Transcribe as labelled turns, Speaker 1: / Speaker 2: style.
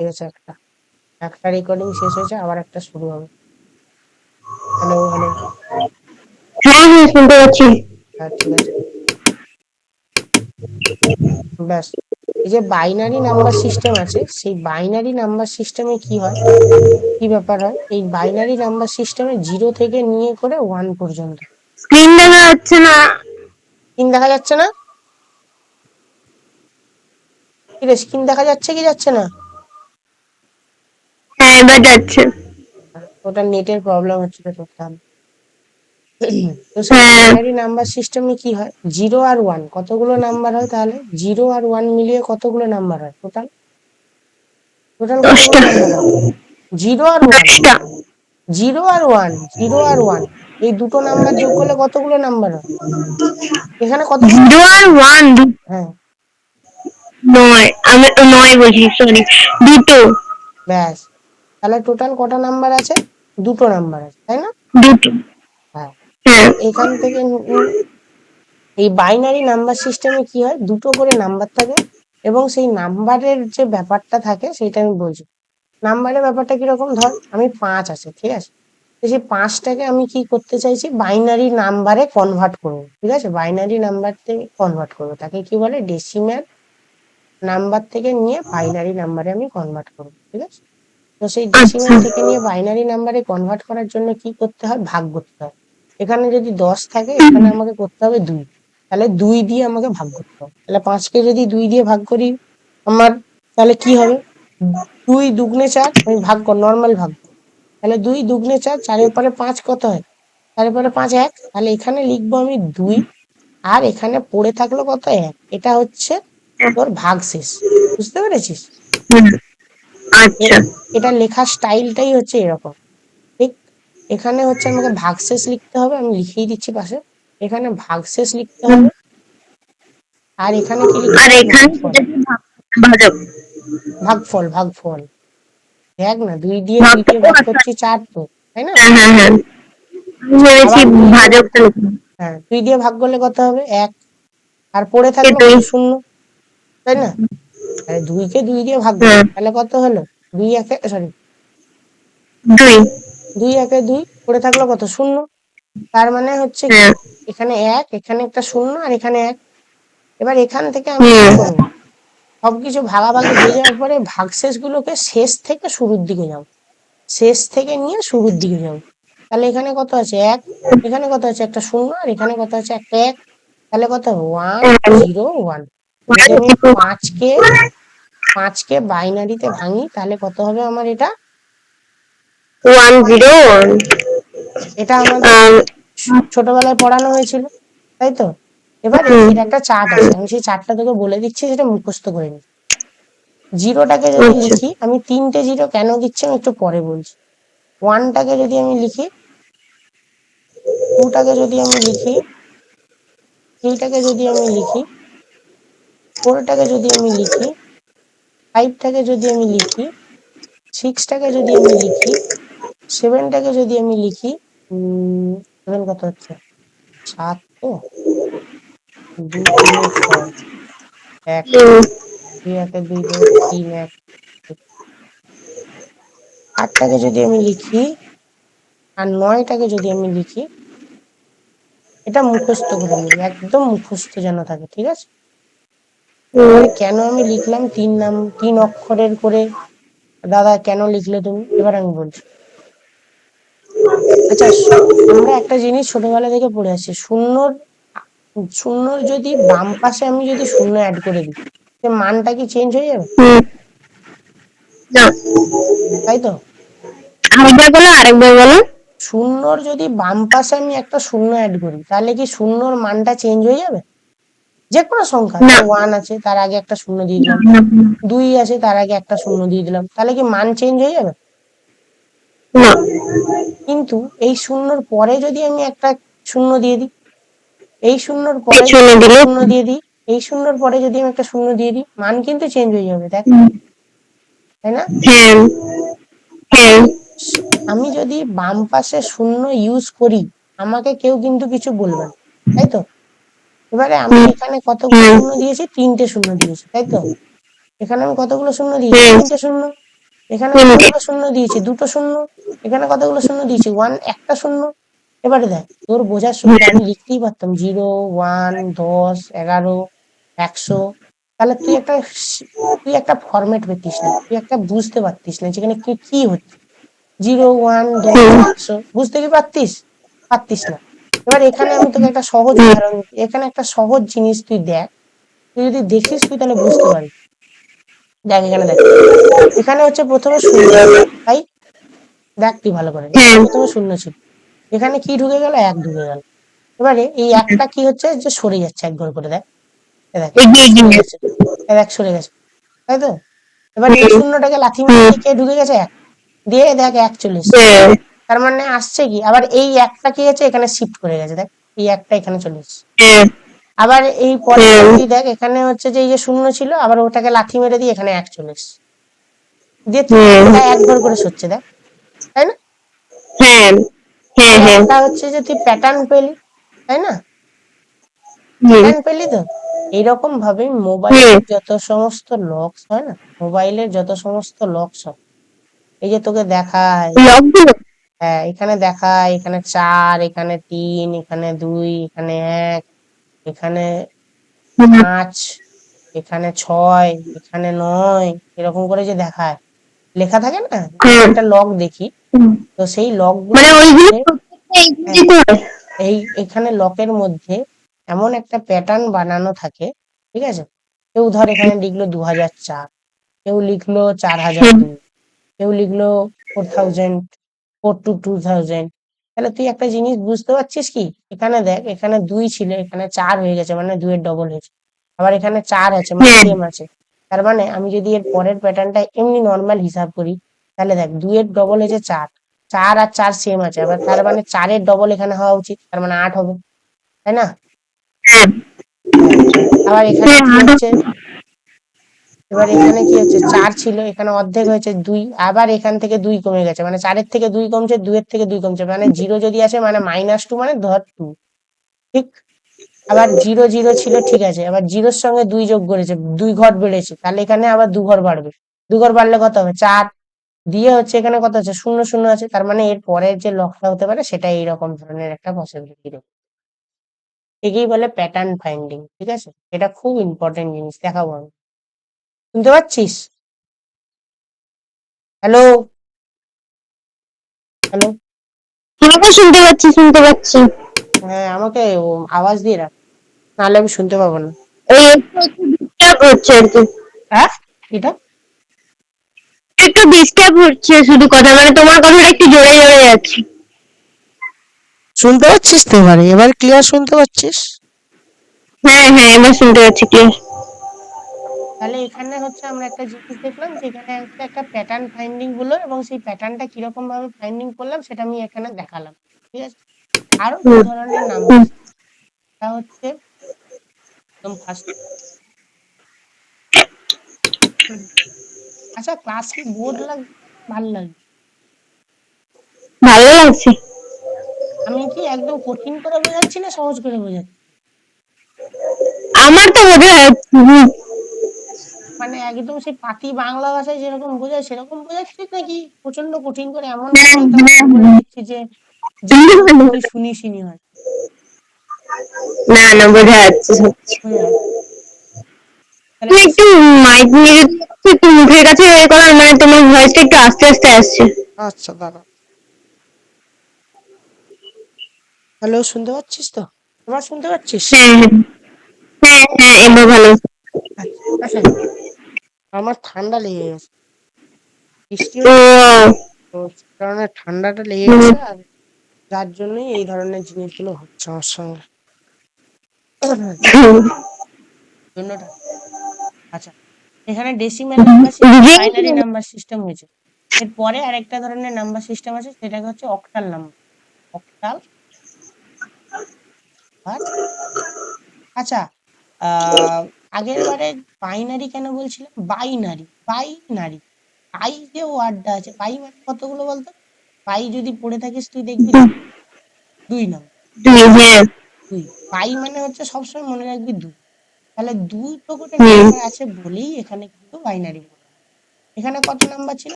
Speaker 1: ঠিক আছে, একটা রেকর্ডিং শেষ হয়েছে, আবার একটা শুরু হবে। Hello hello.
Speaker 2: হ্যাঁ হ্যাঁ শুনতে পাচ্ছি।
Speaker 1: হ্যাঁ ঠিক আছে, ব্যাস। এই যে বাইনারি নাম্বার সিস্টেম আছে, সেই বাইনারি নাম্বার সিস্টেমে কি হয়, কি ব্যাপার হয়, এই বাইনারি নাম্বার সিস্টেমে 0 থেকে নিয়ে করে 1 পর্যন্ত।
Speaker 2: স্ক্রিন দেখা যাচ্ছে না।
Speaker 1: স্ক্রিন দেখা যাচ্ছে না? কি রে, স্ক্রিন দেখা যাচ্ছে কি যাচ্ছে না?
Speaker 2: হ্যাঁ এবার যাচ্ছে।
Speaker 1: ওটা নেটের প্রবলেম হচ্ছে তো তোর। তো সেই
Speaker 2: হ্যাঁ
Speaker 1: বাইনারি নাম্বার সিস্টেমে কি হয়, 0 আর 1 কতগুলো নাম্বার হয় তাহলে? 0 আর 1 মিলিয়ে কতগুলো নাম্বার হয় টোটাল? টোটাল কতগুলো
Speaker 2: 10টা।
Speaker 1: নাম্বার হয়? 0 আর 1,
Speaker 2: 10টা।
Speaker 1: 0 আর 1, 0 আর 1, এই দুটো নাম্বার যোগ করলে কতগুলো নাম্বার হয়? এখানে কতগুলো?
Speaker 2: 0 আর 1
Speaker 1: হ্যাঁ,
Speaker 2: 9। আমি 9 বলছি, সরি, দুটো।
Speaker 1: ব্যাস। তাহলে টোটাল কটা নাম্বার আছে? দুটো নাম্বার আছে, তাই না?
Speaker 2: দুটো।
Speaker 1: হ্যাঁ।
Speaker 2: হ্যাঁ।
Speaker 1: তো এখান থেকে এই বাইনারি নাম্বার সিস্টেমে কি হয়, দুটো করে নাম্বার থাকে, এবং সেই নাম্বারের যে ব্যাপারটা থাকে সেটা আমি বলছি। নাম্বারের ব্যাপারটা কিরকম, ধর আমি 5 আছে, ঠিক আছে, তো সেই 5টাকে আমি কি করতে চাইছি, বাইনারি নাম্বারে কনভার্ট করবো, ঠিক আছে, বাইনারি নাম্বার থেকে কনভার্ট করবো, তাকে কি বলে, ডেসিমেল নাম্বার থেকে নিয়ে বাইনারি নাম্বারে আমি কনভার্ট করবো, ঠিক আছে। তো সেই
Speaker 2: আচ্ছা।
Speaker 1: ডেসিমেল থেকে নিয়ে বাইনারি নাম্বারে কনভার্ট করার জন্য কি করতে হয়, ভাগ করতে হয়। এখানে যদি 10 থাকে, এখানে আমাকে করতে হবে 2, তাহলে 2 দিয়ে আমাকে ভাগ করতে হবে। তাহলে 5কে যদি 2 দিয়ে ভাগ করি আমার, তাহলে কি হবে, 2 দুগুণে 4, আমি ভাগ কর, নর্মাল ভাগ কর। তাহলে 2 দুগুণে 4, 4-এর পরে 5 কত হয়, 4-এর পরে 5 1, তাহলে এখানে লিখবো আমি 2, আর এখানে পড়ে থাকলো কত, 1। এটা হচ্ছে তোর ভাগশেষ, বুঝতে পেরেছিস?
Speaker 2: হুম,
Speaker 1: এ-
Speaker 2: আচ্ছা।
Speaker 1: এটা লেখার স্টাইলটাই হচ্ছে এরকম, ঠিক। এখানে হচ্ছে আমাকে ভাগশেষ লিখতে হবে, আমি লিখেই দিচ্ছি পাশে। এখানে ভাগশেষ লিখতে
Speaker 2: হুম,
Speaker 1: হবে, আর এখানে কি লিখতে
Speaker 2: আর
Speaker 1: হবে,
Speaker 2: এখানে
Speaker 1: ভাগফল।
Speaker 2: সেটা কি ভাজক?
Speaker 1: ভাগফল ভাগফল, দেখ না, 2 দিয়ে
Speaker 2: ভাগ
Speaker 1: 2
Speaker 2: তো
Speaker 1: দিয়ে
Speaker 2: ও
Speaker 1: ভাগ
Speaker 2: আচ্ছা।
Speaker 1: করছি 4 তো, তাই না?
Speaker 2: হ্যাঁ হ্যাঁ হ্যাঁ, আমি ভেবেছি
Speaker 1: আবার 2 দিয়ে ভাগ,
Speaker 2: ভাজকটা লিখবো।
Speaker 1: হ্যাঁ 2 দিয়ে ভাগ করলে কত হবে, 1, আর পড়ে থাকলো
Speaker 2: দুই।
Speaker 1: কত, 0, তাই না? তাহলে 2 কে 2 দিয়ে ভাগ কর,
Speaker 2: হ্যাঁ,
Speaker 1: তাহলে কত হলো, 2 একে, সরি,
Speaker 2: দুই।
Speaker 1: 2 একে 2, পড়ে থাকলো কত, 0। তার মানে হচ্ছে কি,
Speaker 2: হ্যাঁ।
Speaker 1: এখানে 1, এখানে একটা 0, আর এখানে 1। এবার এখান থেকে আমি কি
Speaker 2: হুম।
Speaker 1: করব, সবকিছু ভাগাভাগি হয়ে যাওয়ার পরে ভাগশেষ গুলোকে শেষ থেকে শুরুর দিকে যাও, শেষ থেকে নিয়ে শুরুর দিকে যাও। তাহলে এখানে কত আছে, 1, এখানে কত আছে, একটা 0, আর এখানে কত আছে, একটা 1। তাহলে কত, 1 0 1। যদি আমি পাঁচকে পাঁচকে বাইনারিতে ভাঙি, তাহলে কত হবে আমার এটা,
Speaker 2: 101।
Speaker 1: এটা আমাদের ছোটবেলায় পড়ানো হয়েছিল, তাই তো। এবার এর একটা চার্ট আছে, আমি সেই চার্টটা তোকে বলে দিচ্ছি, যেটা মুখস্থ করে নি। জিরোটাকে যদি
Speaker 2: আচ্ছা।
Speaker 1: লিখি, আমি 3টে জিরো কেন দিচ্ছি আমি একটু পরে বলছি। 1টাকে যদি আমি লিখি, 2টাকে যদি আমি লিখি, 3টাকে যদি আমি লিখি, 4টাকে যদি আমি লিখি, 5টাকে যদি আমি লিখি, 6টাকে যদি আমি লিখি, 7টাকে যদি আমি লিখি, 7 কত হচ্ছে, 7 তো, 2 3 6, 1,
Speaker 2: হুম,
Speaker 1: 2 1 2 2 3 1, 8টাকে যদি আমি লিখি, আর 9টাকে যদি আমি লিখি, এটা মুখস্থ করে নিবি, একদম মুখস্থ যেন থাকে, ঠিক আছে।
Speaker 2: হুম।
Speaker 1: এবারে কেন আমি লিখলাম 3 অক্ষরের করে, দাদা কেন লিখলে তুমি, এবার আমি বলছি। আচ্ছা, আমরা একটা জিনিস ছোটবেলা থেকে পড়ে আসছি, শূন্যর যদি বাম পাশে আমি যদি শূন্য অ্যাড করে দিই, সে মানটা কি চেঞ্জ হয়ে যাবে,
Speaker 2: হুম। না।
Speaker 1: তাই তো।
Speaker 2: আরেকবার বলো, আরেকবার বলো।
Speaker 1: শূন্যর যদি বাম পাশে আমি একটা শূন্য অ্যাড করি, তাহলে কি শূন্যর মানটা চেঞ্জ হয়ে যাবে? যে কোনো সংখ্যা,
Speaker 2: না।
Speaker 1: ধর 1 আছে, তার আগে একটা শূন্য দিয়ে দিলাম,
Speaker 2: না।
Speaker 1: 2 আছে, তার আগে একটা শূন্য দিয়ে দিলাম, তাহলে কি মান চেঞ্জ হয়ে যাবে?
Speaker 2: না।
Speaker 1: কিন্তু এই শূন্যর পরে যদি আমি একটা শূন্য দিয়ে দিই, এই শূন্যর পরে যদি
Speaker 2: পেছনে
Speaker 1: একটা
Speaker 2: দিলে।
Speaker 1: শূন্য দিয়ে দিই, এই শূন্যর পরে যদি আমি একটা শূন্য দিয়ে দিই, মান কিন্তু চেঞ্জ হয়ে যাবে, দেখ,
Speaker 2: হুম,
Speaker 1: তাই না?
Speaker 2: হ্যাঁ। হ্যাঁ।
Speaker 1: আমি আমি যদি বাম পাশে শূন্য ইউজ করি, আমাকে কেউ কিন্তু কিছু বলবে না, তাই তো। এবারে আমি
Speaker 2: হুম,
Speaker 1: এখানে কতগুলো
Speaker 2: হ্যাঁ।
Speaker 1: শূন্য দিয়েছি, 3টে শূন্য দিয়েছি, তাই তো। এখানে আমি কতগুলো শূন্য দিয়েছি,
Speaker 2: হ্যাঁ।
Speaker 1: 3টে শূন্য। এখানে
Speaker 2: তিনটে।
Speaker 1: কতগুলো শূন্য দিয়েছি? দুটো শূন্য। এখানে কতগুলো শূন্য দিয়েছি? একটা শূন্য। এবারে দেখ, তোর বোঝার সুবিধা আমি লিখতেই পারতাম 0, 1, 10, 11, 100। তাহলে তুই একটা ফরম্যাট পেতিস না, তুই একটা বুঝতে পারতিস না যেখানে কি কি হচ্ছে। 0, 1, 10, 100 বুঝতে কি পারতিস? পারতিস না। এবার এখানে আমি তোকে একটা সহজ উদাহরণ দিচ্ছি। এখানে একটা সহজ জিনিস তুই দেখ, তুই যদি দেখিস তুই তাহলে বুঝতে পারবি। দেখ এখানে দেখ, এখানে হচ্ছে প্রথমে শূন্য ছিল, তাই? দেখ তুই ভালো করে, এখানে প্রথমে শূন্য ছিল, এখানে কি ঢুকে গেল? এক ঢুকে গেল। এবারে এই একটা কি হচ্ছে যে সরে যাচ্ছে এক ঘর করে, দেখ দেখ সরে গেছে, দেখ সরে গেছে, তাই তো? এবার এই শূন্যটাকে লাথি মেরে দিয়ে কে ঢুকে গেছে? এক। দিয়ে দেখ এক চলে এসছে। তার মানে আসছে কি, আবার এই একটা কি হচ্ছে এখানে শিফট করে গেছে, দেখ এই একটা এখানে চলে এসছে। আবার এই পরেরটা তুই দেখ, এখানে হচ্ছে যে এই যে শূন্য ছিল, আবার ওটাকে লাথি মেরে দিয়ে এখানে এক চলে এসছে। দিয়ে তিনটা এক ঘর করে সরছে, দেখ, তাই না? একটা হচ্ছে যে তুই প্যাটার্ন পেলি, তাই না? প্যাটার্ন পেলি তো। এইরকম ভাবে মোবাইলের যত সমস্ত লক্স হয় না, মোবাইলের যত সমস্ত লক্স হয়, এই যে তোকে দেখায়, হ্যাঁ এখানে দেখায়, এখানে 4, এখানে 3, এখানে 2, এখানে 1, এখানে 5, এখানে 6, এখানে 9, এরকম করে যে দেখায়, লেখা থাকে না, একটা লগ দেখি, তো সেই লগ
Speaker 2: মানে
Speaker 1: গুলোর
Speaker 2: ওইগুলো
Speaker 1: মধ্যে,
Speaker 2: প্রত্যেকটা
Speaker 1: হ্যাঁ,
Speaker 2: ইংরেজিতে হয়?
Speaker 1: এই এখানে লকের মধ্যে এমন একটা প্যাটার্ন বানানো থাকে, ঠিক আছে? কেউ ধর এখানে লিখলো 2004, কেউ লিখলো 4002, কেউ লিখলো 4 to 2000। তাহলে তুই একটা জিনিস বুঝতে পারছিস কি, এখানে দেখ, এখানে 2 ছিল, এখানে 4 হয়ে গেছে, মানে 2 এর ডবল হয়েছে। আবার এখানে 4 আছে, মানে সেম আছে। তার মানে আমি যদি এর পরের প্যাটার্নটা এমনি নর্মাল হিসাব করি, তাহলে দেখ 2 এর ডবল হয়েছে 4, 4 আর 4 সেম আছে, আবার তার মানে 4 এর ডবল এখানে হওয়া উচিত, তার মানে 8 হবে, তাই না? হ্যাঁ। আবার এখানে কি হচ্ছে, এবার এখানে কি হচ্ছে, 4 ছিল, এখানে অর্ধেক হয়েছে 2, আবার এখান থেকে 2 কমে গেছে, মানে 4 এর থেকে 2 কমছে, 2 এর থেকে 2 কমছে, মানে 0 যদি আসে মানে -2, মানে ধর 2, ঠিক? আবার 0, 0 ছিল, ঠিক আছে, আবার 0 এর সঙ্গে 2 যোগ করেছে, 2 ঘর বেড়েছে, তাহলে এখানে আবার 2 ঘর বাড়বে। 2 ঘর বাড়লে কত হবে? 4। দিয়ে হচ্ছে এখানে কত আছে? 0, 0 আছে, তার মানে এর পরের যে লকটা হতে পারে সেটা এইরকম ধরনের একটা পসিবিলিটি রয়েছে। একেই বলে প্যাটার্ন ফাইন্ডিং, ঠিক আছে? এটা খুব ইম্পর্টেন্ট জিনিস, দেখাবো আমি। শুনতে পাচ্ছিস? Hello, hello.
Speaker 2: হ্যাঁ, শুনতে পাচ্ছি, শুনতে পাচ্ছি।
Speaker 1: হ্যাঁ, আমাকে আওয়াজ দিয়ে রাখ, নাহলে আমি শুনতে পাবো না।
Speaker 2: এই একটু ডিস্টার্ব হচ্ছে আর কি।
Speaker 1: হ্যাঁ, এটা
Speaker 2: একটু ডিস্টার্ব হচ্ছে শুধু কথা, মানে তোমার কথাটা একটু জোরে জোরে যাচ্ছে।
Speaker 1: শুনতে পাচ্ছিস তো? এবার ক্লিয়ার শুনতে পাচ্ছিস?
Speaker 2: হ্যাঁ হ্যাঁ, এবার শুনতে পাচ্ছি ক্লিয়ার।
Speaker 1: তাহলে এখানে হচ্ছে আমরা একটা জিনিস দেখলাম যে এখানে হচ্ছে একটা প্যাটার্ন ফাইন্ডিং হলো, এবং সেই প্যাটার্নটা কিরকম ভাবে ফাইন্ডিং করলাম সেটা আমি এখানে দেখালাম, ঠিক আছে? আরো দু ধরনের নাম্বার, তা হচ্ছে একদম ফার্স্ট। আচ্ছা, ক্লাস কি বোর্ড লাগবে, ভালো লাগবে?
Speaker 2: ভালো লাগছে।
Speaker 1: আমি কি একদম কঠিন করে বোঝাচ্ছি না সহজ করে বোঝাচ্ছি?
Speaker 2: আমার তো বোঝা যাচ্ছে।
Speaker 1: মানে একদম সেই পাতি বাংলা ভাষায় যেরকম বোঝায় সেরকম বোঝাচ্ছিস, নাকি প্রচন্ড কঠিন করে এমন ভাবে উল্টা পাল্টা বলে দিচ্ছি যে যে তুই শুনিসনি হয়?
Speaker 2: না না, বোঝা যাচ্ছে সত্যি।
Speaker 1: বোঝা যাচ্ছে? তাহলে
Speaker 2: তুমি একটু মাইক নিয়ে একটু মুখের কাছে এ করো, মানে তোমার ভয়েসটা একটু আস্তে আস্তে আসছে।
Speaker 1: আচ্ছা দাঁড়া। হ্যালো, শুনতে পাচ্ছিস তো? এবার শুনতে পাচ্ছিস?
Speaker 2: হ্যাঁ হ্যাঁ হ্যাঁ হ্যাঁ, এবার ভালো।
Speaker 1: আচ্ছা আচ্ছা, আমার ঠান্ডা লেগে গেছে, বৃষ্টি
Speaker 2: ও।
Speaker 1: হচ্ছে তো, সে কারণে ঠান্ডাটা লেগে গেছে, আর যার জন্যই এই ধরনের জিনিসগুলো হচ্ছে আমার সঙ্গে। জন্য আচ্ছা, এখানে decimal number system, binary number system হয়েছে। এরপরে আরেকটা ধরনের নাম্বার সিস্টেম আছে, সেটাকে হচ্ছে অক্টাল নাম্বার, অক্টাল। আর আচ্ছা, আগের বারে বাইনারি কেন বলছিলাম? বাইনারি, বাইনারি, পাই যে ওয়ার্ডটা আছে, পাই মানে কতগুলো বলতো? পাই যদি পড়ে থাকিস তুই দেখবি 2 নাম্বার,
Speaker 2: হ্যাঁ।
Speaker 1: 2। পাই মানে হচ্ছে সবসময় মনে রাখবি 2। তাহলে 2 তো করে নাম্বার আছে বলেই এখানে কিন্তু বাইনারি। এখানে কত নাম্বার ছিল?